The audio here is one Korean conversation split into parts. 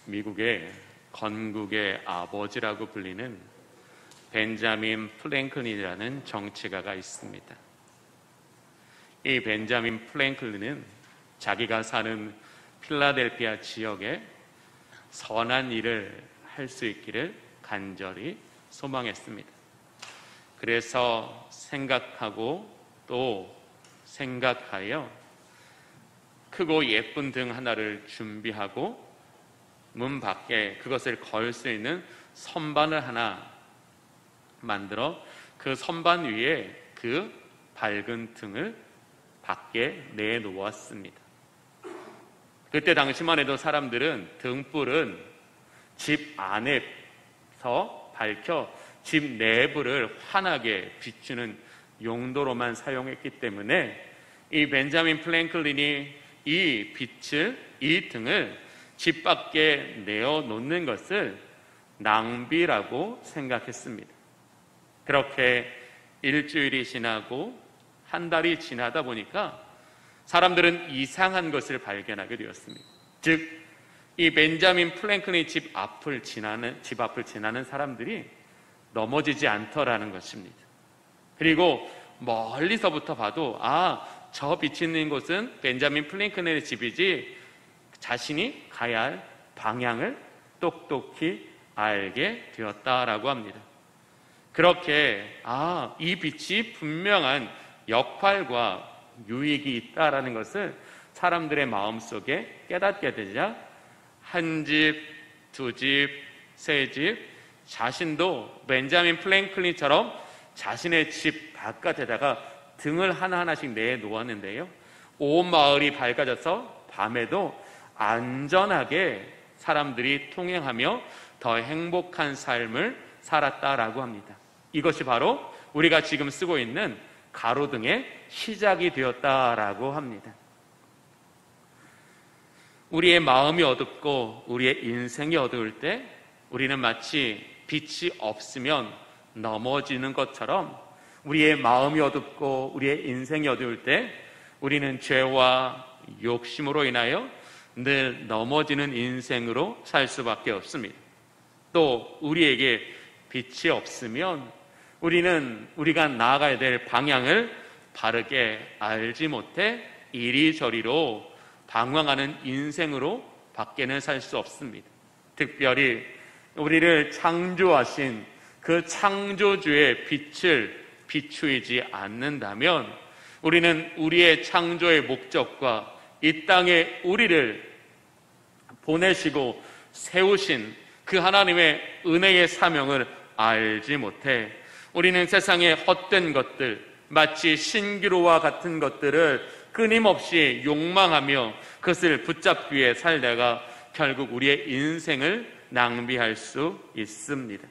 미국의 건국의 아버지라고 불리는 벤자민 프랭클린이라는 정치가가 있습니다. 이 벤자민 프랭클린은 자기가 사는 필라델피아 지역에 선한 일을 할 수 있기를 간절히 소망했습니다. 그래서 생각하고 또 생각하여 크고 예쁜 등 하나를 준비하고 문 밖에 그것을 걸 수 있는 선반을 하나 만들어 그 선반 위에 그 밝은 등을 밖에 내놓았습니다. 그때 당시만 해도 사람들은 등불은 집 안에서 밝혀 집 내부를 환하게 비추는 용도로만 사용했기 때문에 이 벤자민 프랭클린이 이 빛을, 이 등을 집 밖에 내어놓는 것을 낭비라고 생각했습니다. 그렇게 일주일이 지나고 한 달이 지나다 보니까 사람들은 이상한 것을 발견하게 되었습니다. 즉, 이 벤자민 프랭클린 집 앞을 지나는 사람들이 넘어지지 않더라는 것입니다. 그리고 멀리서부터 봐도 저 빛이 있는 곳은 벤자민 프랭클린의 집이지 자신이 가야 할 방향을 똑똑히 알게 되었다라고 합니다. 그렇게 이 빛이 분명한 역할과 유익이 있다라는 것을 사람들의 마음속에 깨닫게 되자 한 집, 두 집, 세 집, 자신도 벤자민 프랭클린처럼 자신의 집 바깥에다가 등을 하나하나씩 내놓았는데요, 온 마을이 밝아져서 밤에도 안전하게 사람들이 통행하며 더 행복한 삶을 살았다라고 합니다. 이것이 바로 우리가 지금 쓰고 있는 가로등의 시작이 되었다라고 합니다. 우리의 마음이 어둡고 우리의 인생이 어두울 때 우리는 마치 빛이 없으면 넘어지는 것처럼 우리의 마음이 어둡고 우리의 인생이 어두울 때 우리는 죄와 욕심으로 인하여 늘 넘어지는 인생으로 살 수밖에 없습니다. 또 우리에게 빛이 없으면 우리가 나아가야 될 방향을 바르게 알지 못해 이리저리로 방황하는 인생으로 밖에는 살 수 없습니다. 특별히 우리를 창조하신 그 창조주의 빛을 비추이지 않는다면 우리는 우리의 창조의 목적과 이 땅에 우리를 보내시고 세우신 그 하나님의 은혜의 사명을 알지 못해 우리는 세상의 헛된 것들, 마치 신기루와 같은 것들을 끊임없이 욕망하며 그것을 붙잡기 위해 살다가 결국 우리의 인생을 낭비할 수 있습니다.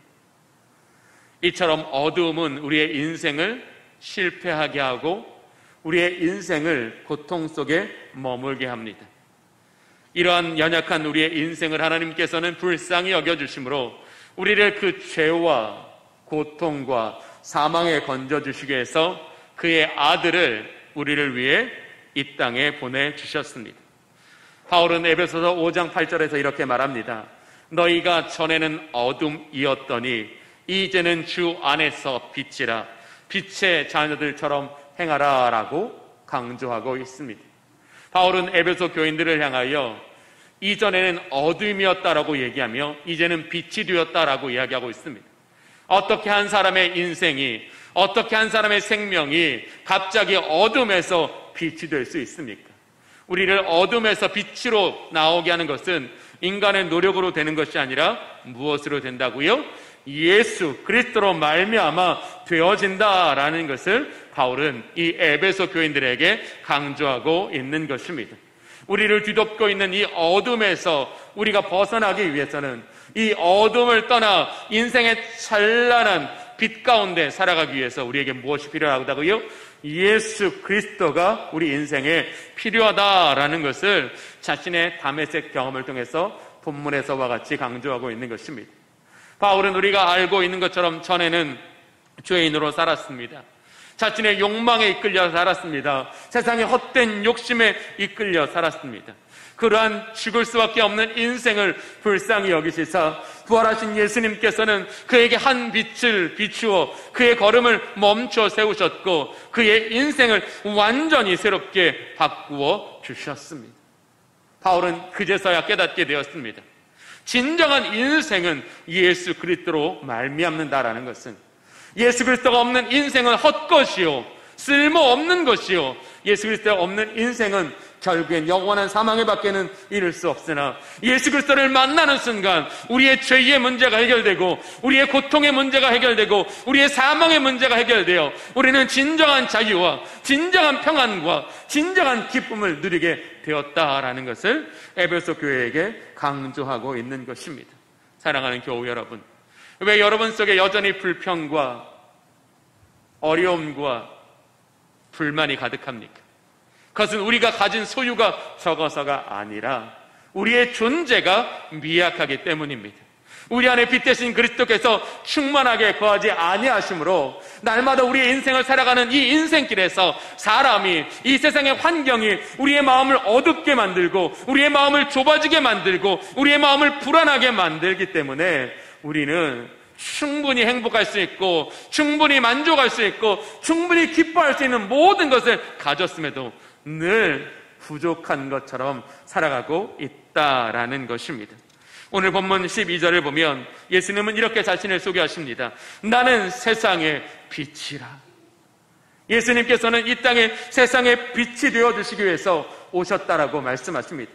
이처럼 어두움은 우리의 인생을 실패하게 하고 우리의 인생을 고통 속에 머물게 합니다. 이러한 연약한 우리의 인생을 하나님께서는 불쌍히 여겨주심으로 우리를 그 죄와 고통과 사망에 건져주시기 위해서 그의 아들을 우리를 위해 이 땅에 보내주셨습니다. 바울은 에베소서 5장 8절에서 이렇게 말합니다. 너희가 전에는 어둠이었더니 이제는 주 안에서 빛이라, 빛의 자녀들처럼 행하라 라고 강조하고 있습니다. 바울은 에베소 교인들을 향하여 이전에는 어둠이었다라고 얘기하며 이제는 빛이 되었다라고 이야기하고 있습니다. 어떻게 한 사람의 인생이, 어떻게 한 사람의 생명이 갑자기 어둠에서 빛이 될 수 있습니까? 우리를 어둠에서 빛으로 나오게 하는 것은 인간의 노력으로 되는 것이 아니라 무엇으로 된다고요? 예수 그리스도로 말미암아 되어진다라는 것을 바울은 이 에베소 교인들에게 강조하고 있는 것입니다. 우리를 뒤덮고 있는 이 어둠에서 우리가 벗어나기 위해서는 이 어둠을 떠나 인생의 찬란한 빛 가운데 살아가기 위해서 우리에게 무엇이 필요하다고요? 예수 그리스도가 우리 인생에 필요하다라는 것을 자신의 다메섹 경험을 통해서 본문에서와 같이 강조하고 있는 것입니다. 바울은 우리가 알고 있는 것처럼 전에는 죄인으로 살았습니다. 자신의 욕망에 이끌려 살았습니다. 세상의 헛된 욕심에 이끌려 살았습니다. 그러한 죽을 수밖에 없는 인생을 불쌍히 여기시사 부활하신 예수님께서는 그에게 한 빛을 비추어 그의 걸음을 멈춰 세우셨고 그의 인생을 완전히 새롭게 바꾸어 주셨습니다. 바울은 그제서야 깨닫게 되었습니다. 진정한 인생은 예수 그리스도로 말미암는다라는 것은, 예수 그리스도가 없는 인생은 헛것이요 쓸모없는 것이요 예수 그리스도가 없는 인생은 결국엔 영원한 사망에 밖에는 이를 수 없으나, 예수 그리스도를 만나는 순간 우리의 죄의 문제가 해결되고 우리의 고통의 문제가 해결되고 우리의 사망의 문제가 해결되어 우리는 진정한 자유와 진정한 평안과 진정한 기쁨을 누리게 되었다라는 것을 에베소 교회에게 강조하고 있는 것입니다. 사랑하는 교우 여러분, 왜 여러분 속에 여전히 불평과 어려움과 불만이 가득합니까? 그것은 우리가 가진 소유가 적어서가 아니라 우리의 존재가 미약하기 때문입니다. 우리 안에 빛 대신 그리스도께서 충만하게 거하지 아니하심으로 날마다 우리의 인생을 살아가는 이 인생길에서 사람이, 이 세상의 환경이 우리의 마음을 어둡게 만들고 우리의 마음을 좁아지게 만들고 우리의 마음을 불안하게 만들기 때문에 우리는 충분히 행복할 수 있고 충분히 만족할 수 있고 충분히 기뻐할 수 있는 모든 것을 가졌음에도 늘 부족한 것처럼 살아가고 있다라는 것입니다. 오늘 본문 12절을 보면 예수님은 이렇게 자신을 소개하십니다. 나는 세상의 빛이라. 예수님께서는 이 땅에 세상의 빛이 되어주시기 위해서 오셨다라고 말씀하십니다.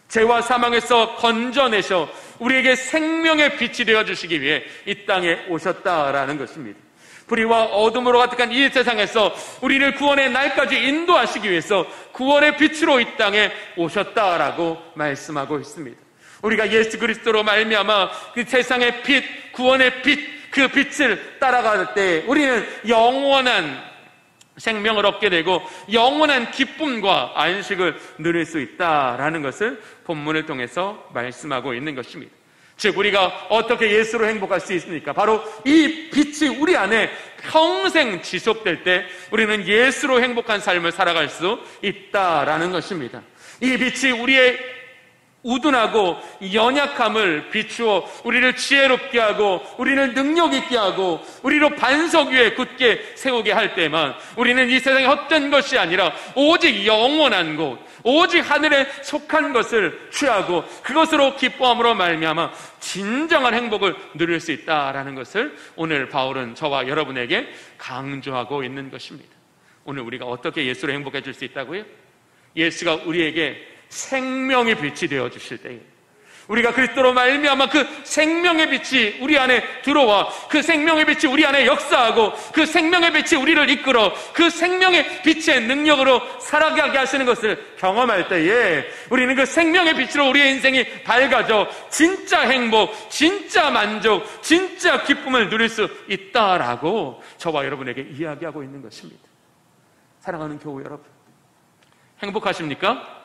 죄와 사망에서 건져내셔 우리에게 생명의 빛이 되어주시기 위해 이 땅에 오셨다라는 것입니다. 불의와 어둠으로 가득한 이 세상에서 우리를 구원의 날까지 인도하시기 위해서 구원의 빛으로 이 땅에 오셨다라고 말씀하고 있습니다. 우리가 예수 그리스도로 말미암아 그 세상의 빛, 구원의 빛, 그 빛을 따라갈 때 우리는 영원한 생명을 얻게 되고 영원한 기쁨과 안식을 누릴 수 있다라는 것을 본문을 통해서 말씀하고 있는 것입니다. 즉 우리가 어떻게 예수로 행복할 수 있습니까? 바로 이 빛이 우리 안에 평생 지속될 때 우리는 예수로 행복한 삶을 살아갈 수 있다라는 것입니다. 이 빛이 우리의 우둔하고 연약함을 비추어 우리를 지혜롭게 하고 우리를 능력 있게 하고 우리로 반석 위에 굳게 세우게 할 때만 우리는 이 세상에 헛된 것이 아니라 오직 영원한 곳, 오직 하늘에 속한 것을 취하고 그것으로 기뻐함으로 말미암아 진정한 행복을 누릴 수 있다라는 것을 오늘 바울은 저와 여러분에게 강조하고 있는 것입니다. 오늘 우리가 어떻게 예수로 행복해질 수 있다고요? 예수가 우리에게 생명의 빛이 되어 주실 때에 우리가 그리스도로 말미암아 그 생명의 빛이 우리 안에 들어와 그 생명의 빛이 우리 안에 역사하고 그 생명의 빛이 우리를 이끌어 그 생명의 빛의 능력으로 살아가게 하시는 것을 경험할 때에 우리는 그 생명의 빛으로 우리의 인생이 밝아져 진짜 행복, 진짜 만족, 진짜 기쁨을 누릴 수 있다라고 저와 여러분에게 이야기하고 있는 것입니다. 사랑하는 교우 여러분, 행복하십니까?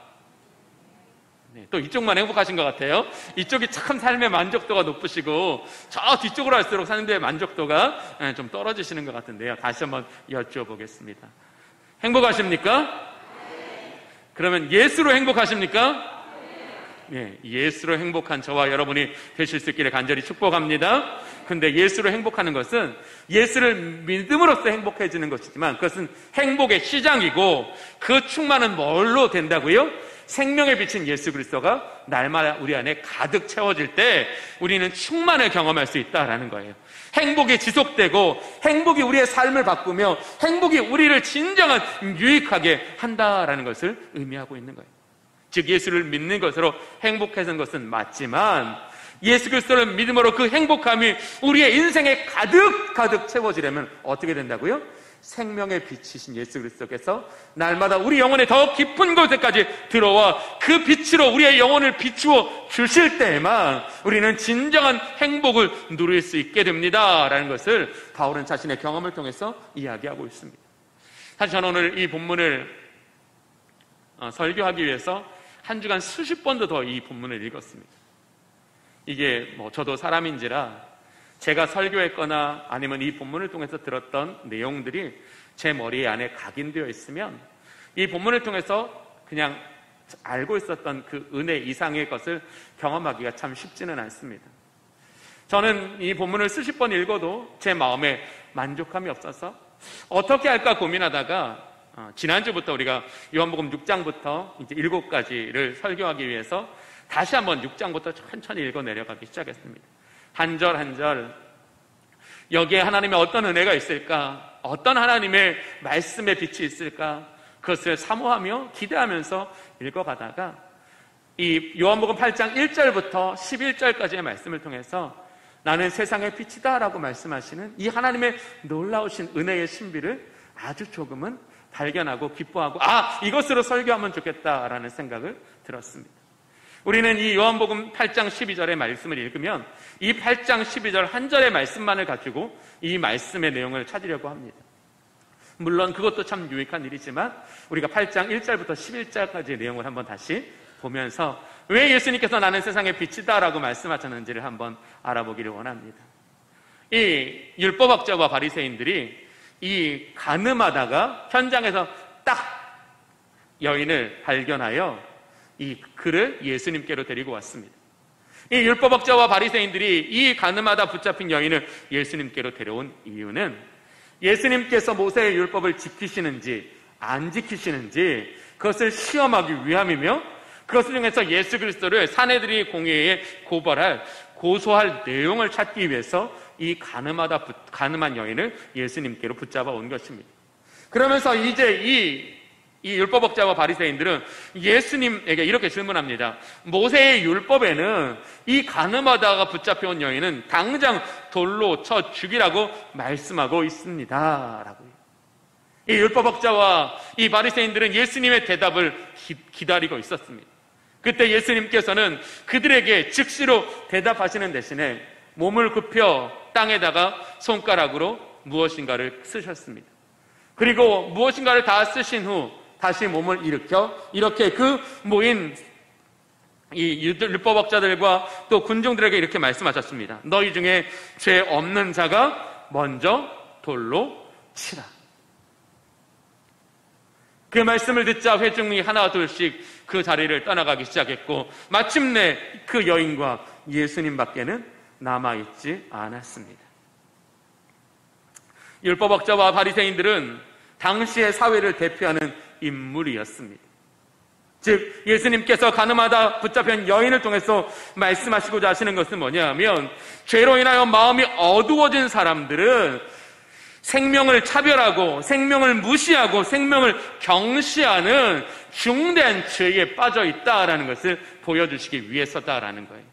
네, 또 이쪽만 행복하신 것 같아요. 이쪽이 참 삶의 만족도가 높으시고 저 뒤쪽으로 갈수록 사는 데의 만족도가 좀 떨어지시는 것 같은데요. 다시 한번 여쭤보겠습니다. 행복하십니까? 그러면 예수로 행복하십니까? 네, 예수로 행복한 저와 여러분이 되실 수 있기를 간절히 축복합니다. 근데 예수로 행복하는 것은 예수를 믿음으로써 행복해지는 것이지만 그것은 행복의 시작이고 그 충만은 뭘로 된다고요? 생명의 빛인 예수 그리스도가 날마다 우리 안에 가득 채워질 때 우리는 충만을 경험할 수 있다라는 거예요. 행복이 지속되고 행복이 우리의 삶을 바꾸며 행복이 우리를 진정한 유익하게 한다라는 것을 의미하고 있는 거예요. 즉 예수를 믿는 것으로 행복해지는 것은 맞지만 예수 그리스도를 믿음으로 그 행복함이 우리의 인생에 가득 채워지려면 어떻게 된다고요? 생명의 빛이신 예수 그리스도께서 날마다 우리 영혼의 더 깊은 곳에까지 들어와 그 빛으로 우리의 영혼을 비추어 주실 때에만 우리는 진정한 행복을 누릴 수 있게 됩니다 라는 것을 바울은 자신의 경험을 통해서 이야기하고 있습니다. 사실 저는 오늘 이 본문을 설교하기 위해서 한 주간 수십 번도 더 이 본문을 읽었습니다. 이게 저도 사람인지라 제가 설교했거나 아니면 이 본문을 통해서 들었던 내용들이 제 머리 안에 각인되어 있으면 이 본문을 통해서 그냥 알고 있었던 그 은혜 이상의 것을 경험하기가 참 쉽지는 않습니다. 저는 이 본문을 수십 번 읽어도 제 마음에 만족함이 없어서 어떻게 할까 고민하다가 지난주부터 우리가 요한복음 6장부터 이제 7가지를 설교하기 위해서 다시 한번 6장부터 천천히 읽어 내려가기 시작했습니다. 한 절 한 절 여기에 하나님의 어떤 은혜가 있을까? 어떤 하나님의 말씀의 빛이 있을까? 그것을 사모하며 기대하면서 읽어가다가 이 요한복음 8장 1절부터 11절까지의 말씀을 통해서 나는 세상의 빛이다 라고 말씀하시는 이 하나님의 놀라우신 은혜의 신비를 아주 조금은 발견하고 기뻐하고 이것으로 설교하면 좋겠다라는 생각을 들었습니다. 우리는 이 요한복음 8장 12절의 말씀을 읽으면 이 8장 12절 한 절의 말씀만을 가지고 이 말씀의 내용을 찾으려고 합니다. 물론 그것도 참 유익한 일이지만 우리가 8장 1절부터 11절까지의 내용을 한번 다시 보면서 왜 예수님께서 나는 세상의 빛이다 라고 말씀하셨는지를 한번 알아보기를 원합니다. 이 율법학자와 바리새인들이 이 가늠하다가 현장에서 딱 여인을 발견하여 이 그를 예수님께로 데리고 왔습니다. 이 율법학자와 바리새인들이 이 가늠하다 붙잡힌 여인을 예수님께로 데려온 이유는 예수님께서 모세의 율법을 지키시는지 안 지키시는지 그것을 시험하기 위함이며 그것을 통해서 예수 그리스도를 사내들이 공회에 고소할 내용을 찾기 위해서 이 가늠한 여인을 예수님께로 붙잡아 온 것입니다. 그러면서 이제 이 율법학자와 바리새인들은 예수님에게 이렇게 질문합니다. 모세의 율법에는 이 가늠하다가 붙잡혀온 여인은 당장 돌로 쳐 죽이라고 말씀하고 있습니다 라고요. 이 율법학자와 이 바리새인들은 예수님의 대답을 기다리고 있었습니다. 그때 예수님께서는 그들에게 즉시로 대답하시는 대신에 몸을 굽혀 땅에다가 손가락으로 무엇인가를 쓰셨습니다. 그리고 무엇인가를 다 쓰신 후 다시 몸을 일으켜 이렇게 그 모인 이 율법학자들과 또 군중들에게 이렇게 말씀하셨습니다. 너희 중에 죄 없는 자가 먼저 돌로 치라. 그 말씀을 듣자 회중이 하나 둘씩 그 자리를 떠나가기 시작했고 마침내 그 여인과 예수님밖에는 남아있지 않았습니다. 율법학자와 바리새인들은 당시의 사회를 대표하는 인물이었습니다. 즉 예수님께서 가늠하다 붙잡힌 여인을 통해서 말씀하시고자 하시는 것은 뭐냐면 죄로 인하여 마음이 어두워진 사람들은 생명을 차별하고 생명을 무시하고 생명을 경시하는 중대한 죄에 빠져 있다라는 것을 보여주시기 위해서다라는 거예요.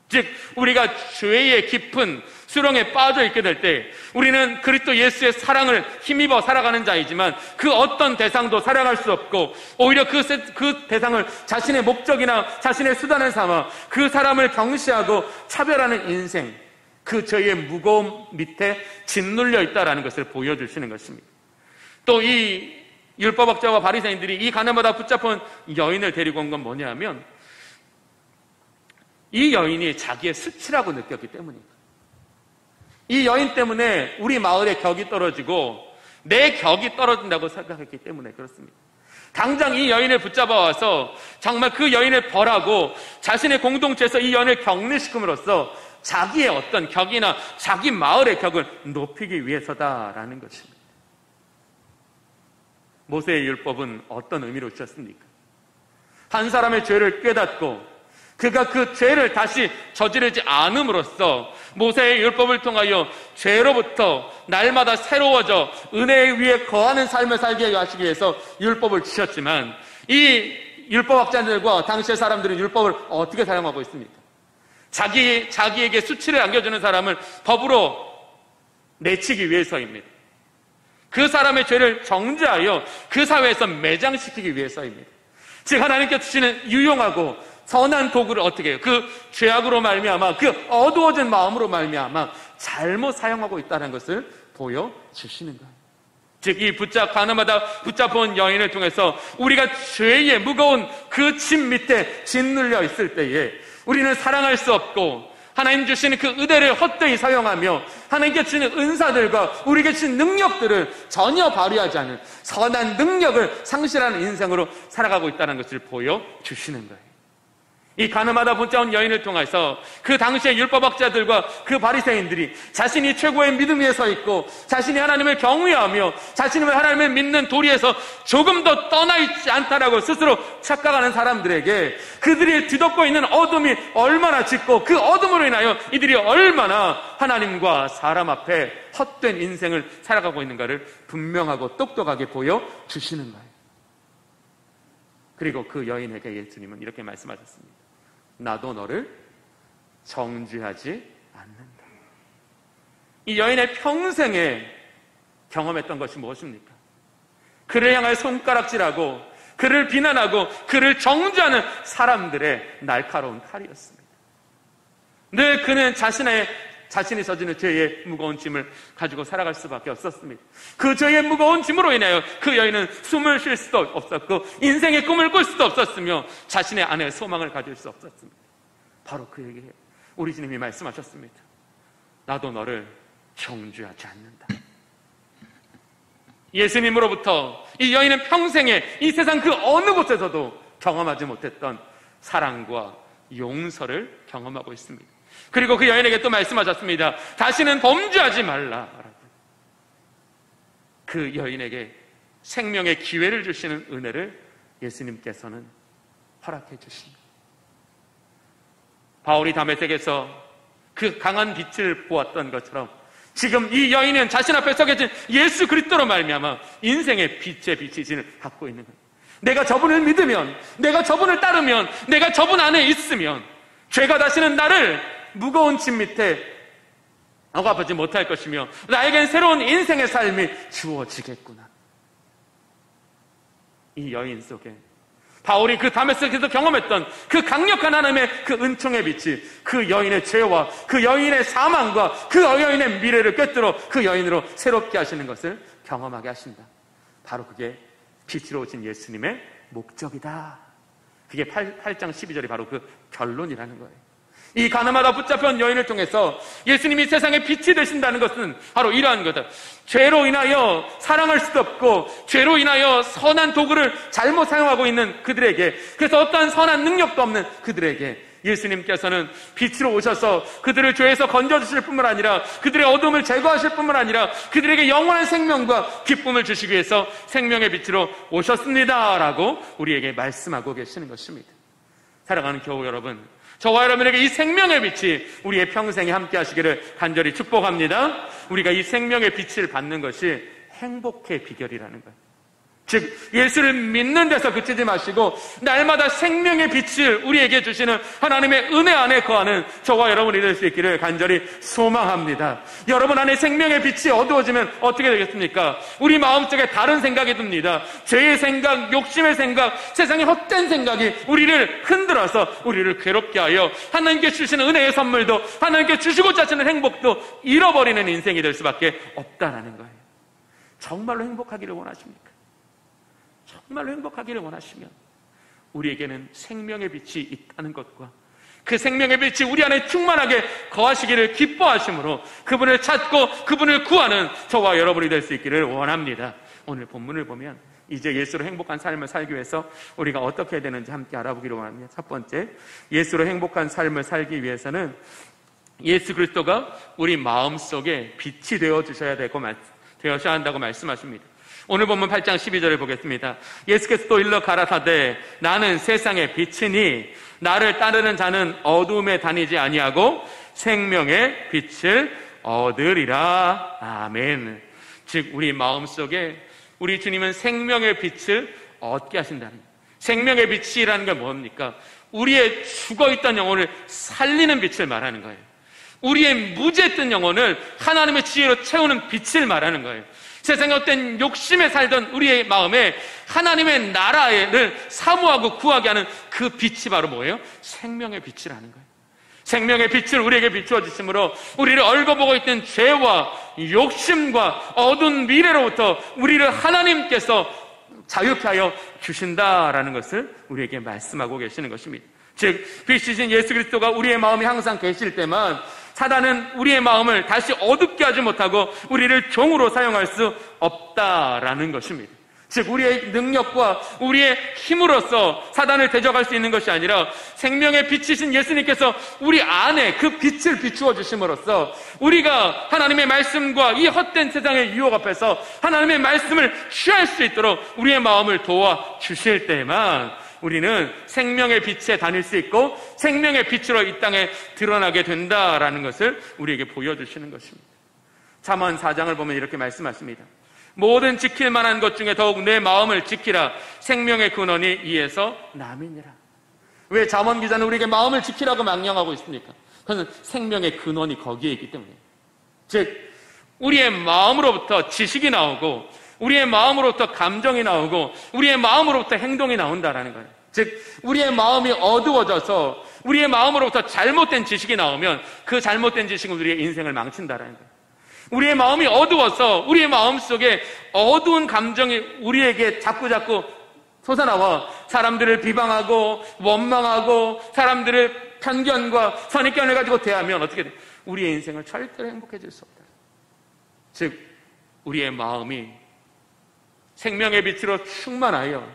즉 우리가 죄의 깊은 수렁에 빠져 있게 될 때 우리는 그리스도 예수의 사랑을 힘입어 살아가는 자이지만 그 어떤 대상도 살아갈 수 없고 오히려 그 대상을 자신의 목적이나 자신의 수단을 삼아 그 사람을 경시하고 차별하는 인생, 그 죄의 무거움 밑에 짓눌려 있다라는 것을 보여주시는 것입니다. 또 이 율법학자와 바리새인들이 이 가늠하다 붙잡은 여인을 데리고 온 건 뭐냐면 이 여인이 자기의 수치라고 느꼈기 때문입니다. 이 여인 때문에 우리 마을의 격이 떨어지고 내 격이 떨어진다고 생각했기 때문에 그렇습니다. 당장 이 여인을 붙잡아 와서 정말 그 여인을 벌하고 자신의 공동체에서 이 여인을 격리시킴으로써 자기의 어떤 격이나 자기 마을의 격을 높이기 위해서다라는 것입니다. 모세의 율법은 어떤 의미로 주셨습니까? 한 사람의 죄를 깨닫고 그가 그 죄를 다시 저지르지 않음으로써 모세의 율법을 통하여 죄로부터 날마다 새로워져 은혜 위에 거하는 삶을 살게 하시기 위해서 율법을 주셨지만 이 율법학자들과 당시의 사람들은 율법을 어떻게 사용하고 있습니까? 자기에게 수치를 안겨주는 사람을 법으로 내치기 위해서입니다. 그 사람의 죄를 정죄하여 그 사회에서 매장시키기 위해서입니다. 즉 하나님께서 주시는 유용하고 선한 도구를 어떻게 해요? 그 죄악으로 말미암아 그 어두워진 마음으로 말미암아 잘못 사용하고 있다는 것을 보여주시는 거예요. 즉 이 가늠하다 붙잡은 여인을 통해서 우리가 죄의 무거운 그 짐 밑에 짓눌려 있을 때에 우리는 사랑할 수 없고 하나님 주시는 그 의대를 헛되이 사용하며 하나님께 주시는 은사들과 우리에게 주신 능력들을 전혀 발휘하지 않은 선한 능력을 상실하는 인생으로 살아가고 있다는 것을 보여주시는 거예요. 이 가늠하다 붙잡은 여인을 통해서 그 당시의 율법학자들과 그 바리새인들이 자신이 최고의 믿음 위에 서 있고 자신이 하나님을 경외하며 자신을 하나님을 믿는 도리에서 조금 더 떠나 있지 않다라고 스스로 착각하는 사람들에게 그들이 뒤덮고 있는 어둠이 얼마나 짙고 그 어둠으로 인하여 이들이 얼마나 하나님과 사람 앞에 헛된 인생을 살아가고 있는가를 분명하고 똑똑하게 보여주시는 거예요. 그리고 그 여인에게 예수님은 이렇게 말씀하셨습니다. 나도 너를 정죄하지 않는다. 이 여인의 평생에 경험했던 것이 무엇입니까? 그를 향하여 손가락질하고 그를 비난하고 그를 정죄하는 사람들의 날카로운 칼이었습니다. 늘 그는 자신이 저지른 죄의 무거운 짐을 가지고 살아갈 수밖에 없었습니다. 그 죄의 무거운 짐으로 인하여 그 여인은 숨을 쉴 수도 없었고 인생의 꿈을 꿀 수도 없었으며 자신의 안에 소망을 가질 수 없었습니다. 바로 그에게 우리 주님이 말씀하셨습니다. 나도 너를 정죄하지 않는다. 예수님으로부터 이 여인은 평생에 이 세상 그 어느 곳에서도 경험하지 못했던 사랑과 용서를 경험하고 있습니다. 그리고 그 여인에게 또 말씀하셨습니다. 다시는 범죄하지 말라라고. 그 여인에게 생명의 기회를 주시는 은혜를 예수님께서는 허락해 주십니다. 바울이 다메섹에서 그 강한 빛을 보았던 것처럼 지금 이 여인은 자신 앞에 서 계신 예수 그리스도로 말미암아 인생의 빛의 빛이신을 갖고 있는 거예요. 내가 저분을 믿으면, 내가 저분을 따르면, 내가 저분 안에 있으면 죄가 다시는 나를 무거운 짐 밑에 억압하지 못할 것이며 나에겐 새로운 인생의 삶이 주어지겠구나. 이 여인 속에 바울이 그 다메섹에서 경험했던 그 강력한 하나님의 그 은총의 빛이 그 여인의 죄와 그 여인의 사망과 그 여인의 미래를 꿰뚫어 그 여인으로 새롭게 하시는 것을 경험하게 하신다. 바로 그게 빛으로 오신 예수님의 목적이다. 그게 8장 12절이 바로 그 결론이라는 거예요. 이 가늠하다 붙잡힌 여인을 통해서 예수님이 세상에 빛이 되신다는 것은 바로 이러한 거다. 죄로 인하여 사랑할 수도 없고 죄로 인하여 선한 도구를 잘못 사용하고 있는 그들에게, 그래서 어떠한 선한 능력도 없는 그들에게 예수님께서는 빛으로 오셔서 그들을 죄에서 건져주실 뿐만 아니라 그들의 어둠을 제거하실 뿐만 아니라 그들에게 영원한 생명과 기쁨을 주시기 위해서 생명의 빛으로 오셨습니다 라고 우리에게 말씀하고 계시는 것입니다. 사랑하는 교우 여러분, 저와 여러분에게 이 생명의 빛이 우리의 평생에 함께 하시기를 간절히 축복합니다. 우리가 이 생명의 빛을 받는 것이 행복의 비결이라는 거예요. 즉 예수를 믿는 데서 그치지 마시고 날마다 생명의 빛을 우리에게 주시는 하나님의 은혜 안에 거하는 저와 여러분이 될 수 있기를 간절히 소망합니다. 여러분 안에 생명의 빛이 어두워지면 어떻게 되겠습니까? 우리 마음속에 다른 생각이 듭니다. 죄의 생각, 욕심의 생각, 세상의 헛된 생각이 우리를 흔들어서 우리를 괴롭게 하여 하나님께 주시는 은혜의 선물도, 하나님께 주시고자 하시는 행복도 잃어버리는 인생이 될 수밖에 없다는 거예요. 정말로 행복하기를 원하십니까? 정말로 행복하기를 원하시면 우리에게는 생명의 빛이 있다는 것과 그 생명의 빛이 우리 안에 충만하게 거하시기를 기뻐하심으로 그분을 찾고 그분을 구하는 저와 여러분이 될 수 있기를 원합니다. 오늘 본문을 보면 이제 예수로 행복한 삶을 살기 위해서 우리가 어떻게 해야 되는지 함께 알아보기로 원합니다. 첫 번째, 예수로 행복한 삶을 살기 위해서는 예수 그리스도가 우리 마음속에 빛이 되어주셔야 되어야 한다고 말씀하십니다. 오늘 본문 8장 12절을 보겠습니다. 예수께서 또 일러 가라사대 나는 세상의 빛이니 나를 따르는 자는 어둠에 다니지 아니하고 생명의 빛을 얻으리라. 아멘. 즉 우리 마음속에 우리 주님은 생명의 빛을 얻게 하신다는 거예요. 생명의 빛이라는 게 뭡니까? 우리의 죽어있던 영혼을 살리는 빛을 말하는 거예요. 우리의 무죄했던 영혼을 하나님의 지혜로 채우는 빛을 말하는 거예요. 세상에 어떤 욕심에 살던 우리의 마음에 하나님의 나라를 사모하고 구하게 하는 그 빛이 바로 뭐예요? 생명의 빛이라는 거예요. 생명의 빛을 우리에게 비추어 주심으로 우리를 얽어보고 있던 죄와 욕심과 어두운 미래로부터 우리를 하나님께서 자유케 하여 주신다라는 것을 우리에게 말씀하고 계시는 것입니다. 즉 빛이신 예수 그리스도가 우리의 마음에 항상 계실 때만 사단은 우리의 마음을 다시 어둡게 하지 못하고 우리를 종으로 사용할 수 없다라는 것입니다. 즉 우리의 능력과 우리의 힘으로써 사단을 대적할 수 있는 것이 아니라 생명의 빛이신 예수님께서 우리 안에 그 빛을 비추어 주심으로써 우리가 하나님의 말씀과 이 헛된 세상의 유혹 앞에서 하나님의 말씀을 취할 수 있도록 우리의 마음을 도와주실 때만 우리는 생명의 빛에 다닐 수 있고 생명의 빛으로 이 땅에 드러나게 된다라는 것을 우리에게 보여주시는 것입니다. 잠언 4장을 보면 이렇게 말씀하십니다. 모든 지킬 만한 것 중에 더욱 내 마음을 지키라. 생명의 근원이 이에서 남이니라. 왜 잠언 기자는 우리에게 마음을 지키라고 명령하고 있습니까? 그것은 생명의 근원이 거기에 있기 때문이에요. 즉 우리의 마음으로부터 지식이 나오고 우리의 마음으로부터 감정이 나오고 우리의 마음으로부터 행동이 나온다라는 거예요. 즉 우리의 마음이 어두워져서 우리의 마음으로부터 잘못된 지식이 나오면 그 잘못된 지식은 우리의 인생을 망친다라는 거예요. 우리의 마음이 어두워서 우리의 마음속에 어두운 감정이 우리에게 자꾸자꾸 솟아나와 사람들을 비방하고 원망하고 사람들을 편견과 선입견을 가지고 대하면 어떻게 돼? 우리의 인생을 절대로 행복해질 수 없다. 즉 우리의 마음이 생명의 빛으로 충만하여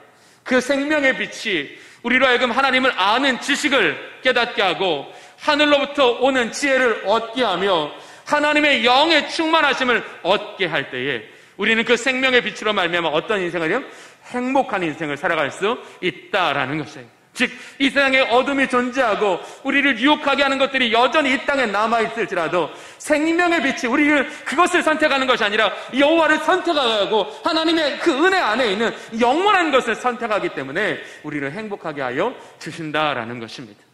그 생명의 빛이 우리로 하여금 하나님을 아는 지식을 깨닫게 하고 하늘로부터 오는 지혜를 얻게 하며 하나님의 영의 충만하심을 얻게 할 때에 우리는 그 생명의 빛으로 말미암아 어떤 인생을요? 행복한 인생을 살아갈 수 있다라는 것이에요. 즉 이 세상에 어둠이 존재하고 우리를 유혹하게 하는 것들이 여전히 이 땅에 남아있을지라도 생명의 빛이 우리를 그것을 선택하는 것이 아니라 여호와를 선택하고 하나님의 그 은혜 안에 있는 영원한 것을 선택하기 때문에 우리를 행복하게 하여 주신다라는 것입니다.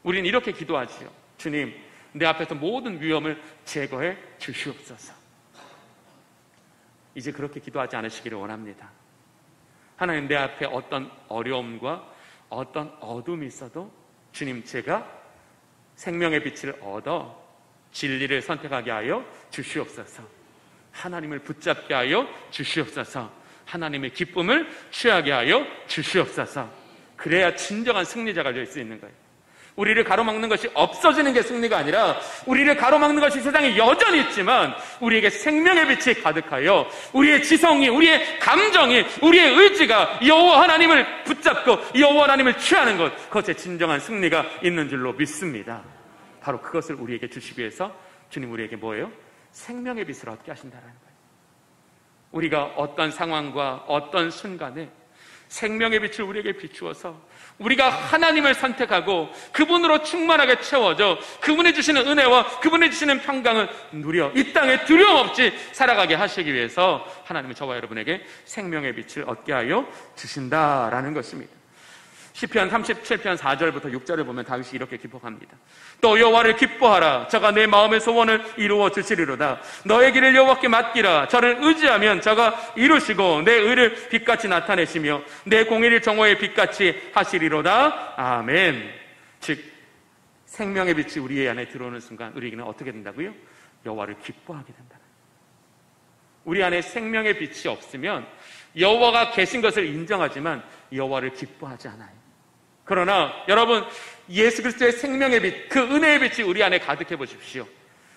우리는 이렇게 기도하지요. 주님, 내 앞에서 모든 위험을 제거해 주시옵소서. 이제 그렇게 기도하지 않으시기를 원합니다. 하나님, 내 앞에 어떤 어려움과 어떤 어둠이 있어도 주님, 제가 생명의 빛을 얻어 진리를 선택하게 하여 주시옵소서. 하나님을 붙잡게 하여 주시옵소서. 하나님의 기쁨을 취하게 하여 주시옵소서. 그래야 진정한 승리자가 될 수 있는 거예요. 우리를 가로막는 것이 없어지는 게 승리가 아니라 우리를 가로막는 것이 세상에 여전히 있지만 우리에게 생명의 빛이 가득하여 우리의 지성이, 우리의 감정이, 우리의 의지가 여호와 하나님을 붙잡고 여호와 하나님을 취하는 것, 그것에 진정한 승리가 있는 줄로 믿습니다. 바로 그것을 우리에게 주시기 위해서 주님 우리에게 뭐예요? 생명의 빛을 얻게 하신다는 거예요. 우리가 어떤 상황과 어떤 순간에 생명의 빛을 우리에게 비추어서 우리가 하나님을 선택하고 그분으로 충만하게 채워져 그분이 주시는 은혜와 그분이 주시는 평강을 누려 이 땅에 두려움 없이 살아가게 하시기 위해서 하나님은 저와 여러분에게 생명의 빛을 얻게 하여 주신다라는 것입니다. 시편 37편 4절부터 6절을 보면 다윗이 이렇게 기뻐합니다. 또 여호와를 기뻐하라. 저가 내 마음의 소원을 이루어 주시리로다. 너의 길을 여호와께 맡기라. 저를 의지하면 저가 이루시고 내 의를 빛같이 나타내시며 내 공의를 정오의 빛같이 하시리로다. 아멘. 즉 생명의 빛이 우리 안에 들어오는 순간 우리에게는 어떻게 된다고요? 여호와를 기뻐하게 된다. 우리 안에 생명의 빛이 없으면 여호와가 계신 것을 인정하지만 여호와를 기뻐하지 않아요. 그러나 여러분, 예수 그리스도의 생명의 빛, 그 은혜의 빛이 우리 안에 가득해 보십시오.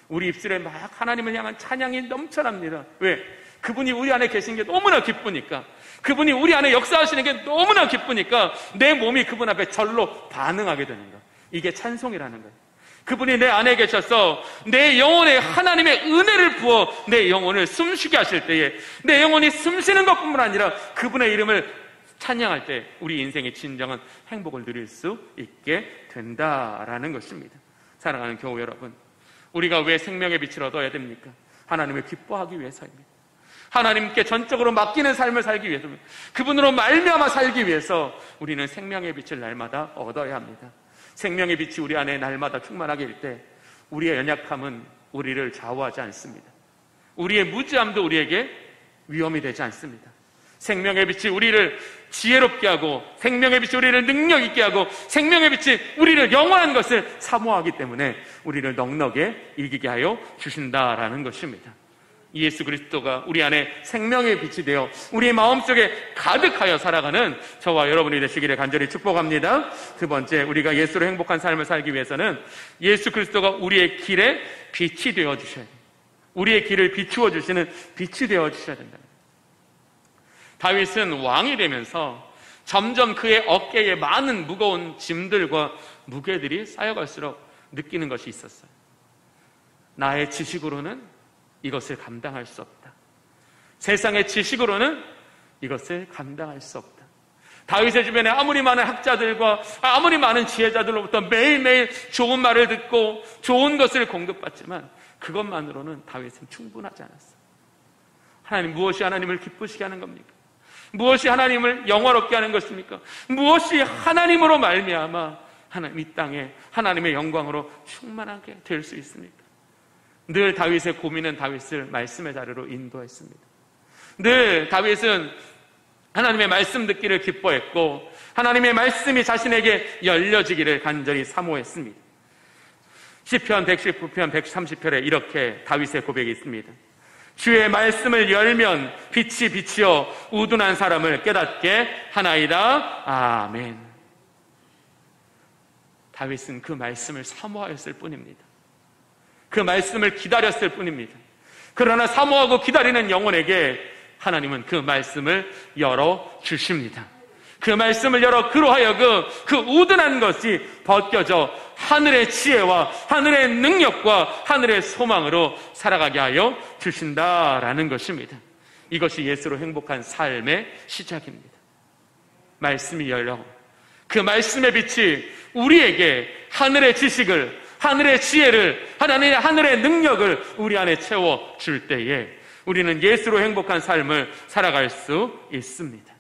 우리 입술에 막 하나님을 향한 찬양이 넘쳐납니다. 왜? 그분이 우리 안에 계신 게 너무나 기쁘니까, 그분이 우리 안에 역사하시는 게 너무나 기쁘니까 내 몸이 그분 앞에 절로 반응하게 되는 거예요. 이게 찬송이라는 거예요. 그분이 내 안에 계셔서 내 영혼에 하나님의 은혜를 부어 내 영혼을 숨쉬게 하실 때에 내 영혼이 숨쉬는 것뿐만 아니라 그분의 이름을 찬양할 때 우리 인생의 진정한 행복을 누릴 수 있게 된다라는 것입니다. 사랑하는 교우 여러분, 우리가 왜 생명의 빛을 얻어야 됩니까? 하나님을 기뻐하기 위해서입니다. 하나님께 전적으로 맡기는 삶을 살기 위해서입니다. 그분으로 말미암아 살기 위해서 우리는 생명의 빛을 날마다 얻어야 합니다. 생명의 빛이 우리 안에 날마다 충만하게 일 때 우리의 연약함은 우리를 좌우하지 않습니다. 우리의 무지함도 우리에게 위험이 되지 않습니다. 생명의 빛이 우리를 지혜롭게 하고 생명의 빛이 우리를 능력 있게 하고 생명의 빛이 우리를 영원한 것을 사모하기 때문에 우리를 넉넉히 이기게 하여 주신다라는 것입니다. 예수 그리스도가 우리 안에 생명의 빛이 되어 우리 마음속에 가득하여 살아가는 저와 여러분이 되시기를 간절히 축복합니다. 두 번째, 우리가 예수로 행복한 삶을 살기 위해서는 예수 그리스도가 우리의 길에 빛이 되어 주셔야 돼요. 우리의 길을 비추어 주시는 빛이 되어 주셔야 된다. 다윗은 왕이 되면서 점점 그의 어깨에 많은 무거운 짐들과 무게들이 쌓여갈수록 느끼는 것이 있었어요. 나의 지식으로는 이것을 감당할 수 없다. 세상의 지식으로는 이것을 감당할 수 없다. 다윗의 주변에 아무리 많은 학자들과 아무리 많은 지혜자들로부터 매일매일 좋은 말을 듣고 좋은 것을 공급받지만 그것만으로는 다윗은 충분하지 않았어요. 하나님, 무엇이 하나님을 기쁘시게 하는 겁니까? 무엇이 하나님을 영화롭게 하는 것입니까? 무엇이 하나님으로 말미암아 하나님 이 땅에 하나님의 영광으로 충만하게 될 수 있습니까? 늘 다윗의 고민은 다윗을 말씀의 자리로 인도했습니다. 늘 다윗은 하나님의 말씀 듣기를 기뻐했고 하나님의 말씀이 자신에게 열려지기를 간절히 사모했습니다. 시편 119편 130편에 이렇게 다윗의 고백이 있습니다. 주의 말씀을 열면 빛이 비치어 우둔한 사람을 깨닫게 하나이다. 아멘. 다윗은 그 말씀을 사모하였을 뿐입니다. 그 말씀을 기다렸을 뿐입니다. 그러나 사모하고 기다리는 영혼에게 하나님은 그 말씀을 열어주십니다. 그 말씀을 열어 그로 하여금 그 우둔한 것이 벗겨져 하늘의 지혜와 하늘의 능력과 하늘의 소망으로 살아가게 하여 주신다라는 것입니다. 이것이 예수로 행복한 삶의 시작입니다. 말씀이 열려 그 말씀의 빛이 우리에게 하늘의 지식을, 하늘의 지혜를, 하늘의 능력을 우리 안에 채워줄 때에 우리는 예수로 행복한 삶을 살아갈 수 있습니다.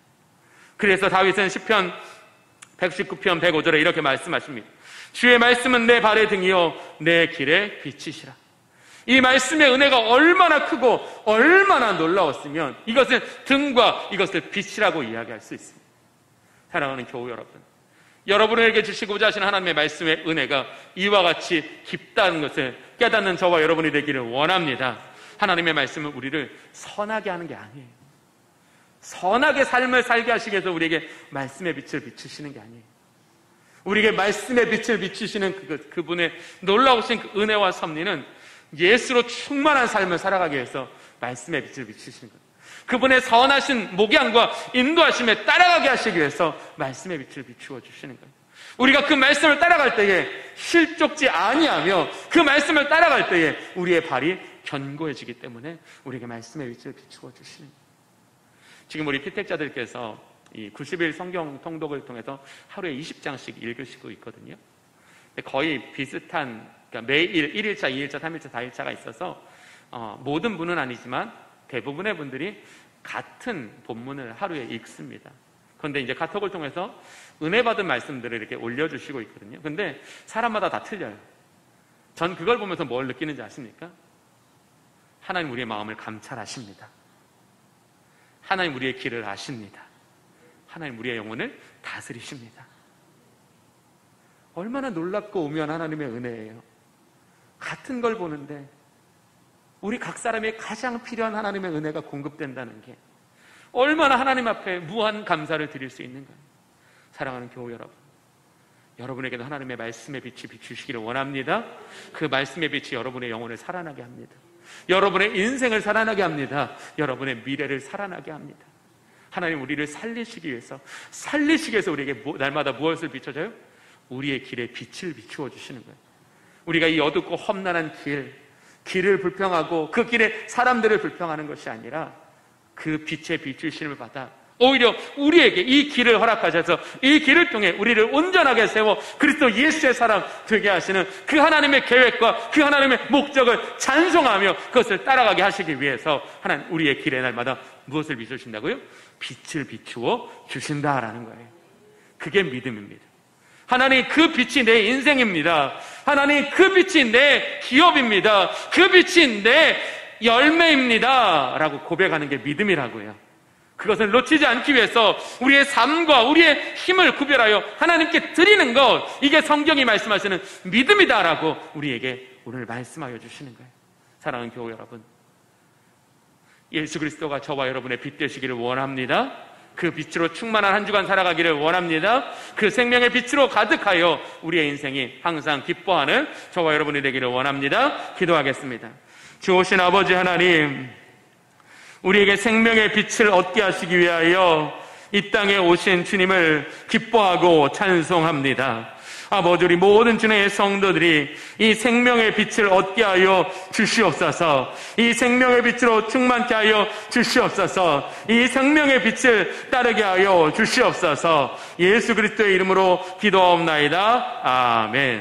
그래서 다윗은 시편 119편 105절에 이렇게 말씀하십니다. 주의 말씀은 내 발의 등이요 내 길의 빛이시라. 이 말씀의 은혜가 얼마나 크고 얼마나 놀라웠으면 이것은 등과 이것을 빛이라고 이야기할 수 있습니다. 사랑하는 교우 여러분, 여러분에게 주시고자 하신 하나님의 말씀의 은혜가 이와 같이 깊다는 것을 깨닫는 저와 여러분이 되기를 원합니다. 하나님의 말씀은 우리를 선하게 하는 게 아니에요. 선하게 삶을 살게 하시기 위해서 우리에게 말씀의 빛을 비추시는 게 아니에요. 우리에게 말씀의 빛을 비추시는 그분의 놀라우신 그 은혜와 섭리는 예수로 충만한 삶을 살아가기 위해서 말씀의 빛을 비추시는 거예요. 그분의 선하신 목양과 인도하심에 따라가게 하시기 위해서 말씀의 빛을 비추어 주시는 거예요. 우리가 그 말씀을 따라갈 때에 실족지 아니하며 그 말씀을 따라갈 때에 우리의 발이 견고해지기 때문에 우리에게 말씀의 빛을 비추어 주시는 거예요. 지금 우리 피택자들께서 이 90일 성경 통독을 통해서 하루에 20장씩 읽으시고 있거든요. 거의 비슷한, 그러니까 매일 1일차, 2일차, 3일차, 4일차가 있어서 모든 분은 아니지만 대부분의 분들이 같은 본문을 하루에 읽습니다. 그런데 이제 카톡을 통해서 은혜 받은 말씀들을 이렇게 올려주시고 있거든요. 근데 사람마다 다 틀려요. 전 그걸 보면서 뭘 느끼는지 아십니까? 하나님 우리의 마음을 감찰하십니다. 하나님 우리의 길을 아십니다. 하나님 우리의 영혼을 다스리십니다. 얼마나 놀랍고 오묘한 하나님의 은혜예요. 같은 걸 보는데 우리 각 사람의 가장 필요한 하나님의 은혜가 공급된다는 게 얼마나 하나님 앞에 무한 감사를 드릴 수 있는가요? 사랑하는 교우 여러분, 여러분에게도 하나님의 말씀의 빛이 비추시기를 원합니다. 그 말씀의 빛이 여러분의 영혼을 살아나게 합니다. 여러분의 인생을 살아나게 합니다. 여러분의 미래를 살아나게 합니다. 하나님 우리를 살리시기 위해서 우리에게 날마다 무엇을 비춰줘요? 우리의 길에 빛을 비추어 주시는 거예요. 우리가 이 어둡고 험난한 길을 불평하고 그 길에 사람들을 불평하는 것이 아니라 그 빛의 비추심을 받아 오히려 우리에게 이 길을 허락하셔서 이 길을 통해 우리를 온전하게 세워 그리스도 예수의 사람 되게 하시는 그 하나님의 계획과 그 하나님의 목적을 찬송하며 그것을 따라가게 하시기 위해서 하나님 우리의 길에 날마다 무엇을 비추신다고요? 빛을 비추어 주신다라는 거예요. 그게 믿음입니다. 하나님 그 빛이 내 인생입니다. 하나님 그 빛이 내 기업입니다. 그 빛이 내 열매입니다 라고 고백하는 게 믿음이라고요. 그것을 놓치지 않기 위해서 우리의 삶과 우리의 힘을 구별하여 하나님께 드리는 것, 이게 성경이 말씀하시는 믿음이다라고 우리에게 오늘 말씀하여 주시는 거예요. 사랑하는 교우 여러분, 예수 그리스도가 저와 여러분의 빛 되시기를 원합니다. 그 빛으로 충만한 한 주간 살아가기를 원합니다. 그 생명의 빛으로 가득하여 우리의 인생이 항상 기뻐하는 저와 여러분이 되기를 원합니다. 기도하겠습니다. 주오신 아버지 하나님, 우리에게 생명의 빛을 얻게 하시기 위하여 이 땅에 오신 주님을 기뻐하고 찬송합니다. 아버지, 우리 모든 주님의 성도들이 이 생명의 빛을 얻게 하여 주시옵소서. 이 생명의 빛으로 충만케 하여 주시옵소서. 이 생명의 빛을 따르게 하여 주시옵소서. 예수 그리스도의 이름으로 기도하옵나이다. 아멘.